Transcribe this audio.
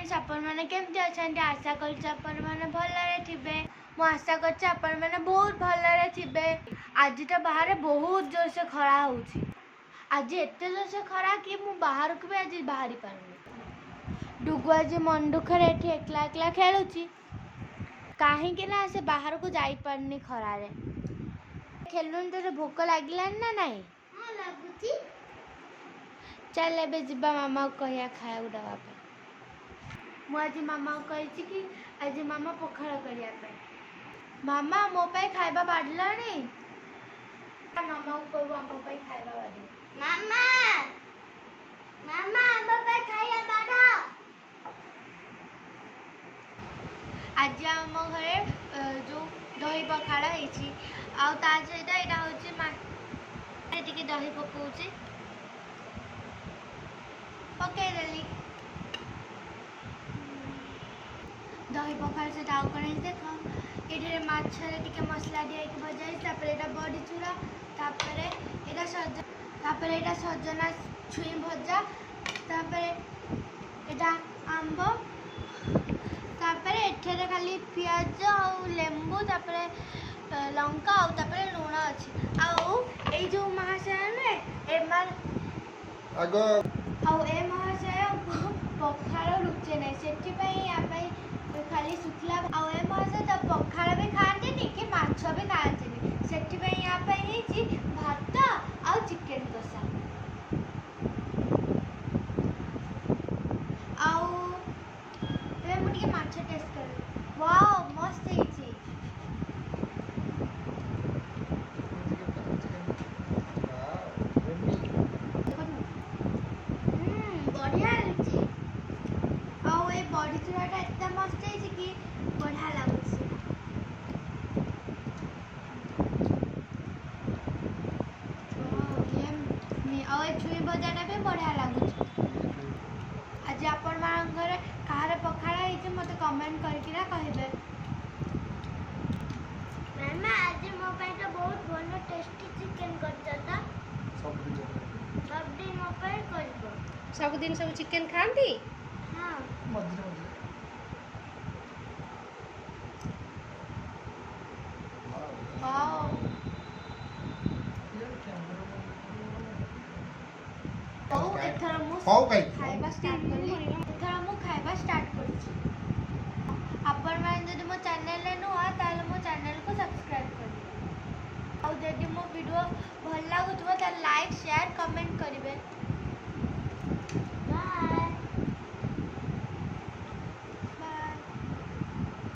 Friends आपण मैंने केमती अच्छा आशा कर भल थे मु आशा कर बहुत भल थे। आज तो बाहर बहुत जोर से खरा हो आज एत जोर से खरा कि मु बाहर को भी आज बाहरी पारूनी। डुगु आज मन दुखर एठी एकला एकला खेलुची कहीं ना से बाहर को जाई पारनी खरारे खेलुन तो भोक लगिलानी ना नहीं चल ए जीवा मामा को कहिया खाया दवापे मुझे मामा को कही कि आज मामा पखाड़ करने मामा मो पाई खाइबा बाढ़ला नहीं मामा को कहू आम पाई खाइबा बाढ़ मामा मामा आम पाई खाइया बाढ़ आज आम घरे जो दही पखाड़ होती आ सहित यहाँ हूँ टे दही पकाऊँ पकईदेली दही पखाड़ से आउ कौन देख ये मछरे टे मसला दिया भजा ये बड़ी चूरा यहाँ सजना छुई भजा यहाँ आंब एठे खाली पियाज और लेंबू लंका और लुण अच्छी जो महाशय नुहे ए महाशय पखाड़ रुचे ना से खाली सुखला ए महाशय तो पखाड़ भी खाते कि माछ भी खाते से भात आ चिकेन कषा मुझे माछ टेस्ट कर वाओ मस्त है बढ़िया बड़ी चूड़ाटा एत मस्त है कि बढ़िया लगुच छुई भजाटा भी बढ़िया लगुच। आज आपण घर कहार पखाड़ है मत कमेंट करके कहे मामा आज मो तो बहुत भल टेस्टी चिकेन कर सब दिन मो कर सब दिन सब चिकेन खाती हाँ खाइबा स्टार्ट आपण मैंने मो चैनल नुआ ताले मो चैनल को सब्सक्राइब कर और जदि मो वीडियो भल लागुथबो त लाइक शेयर कमेंट करिवे।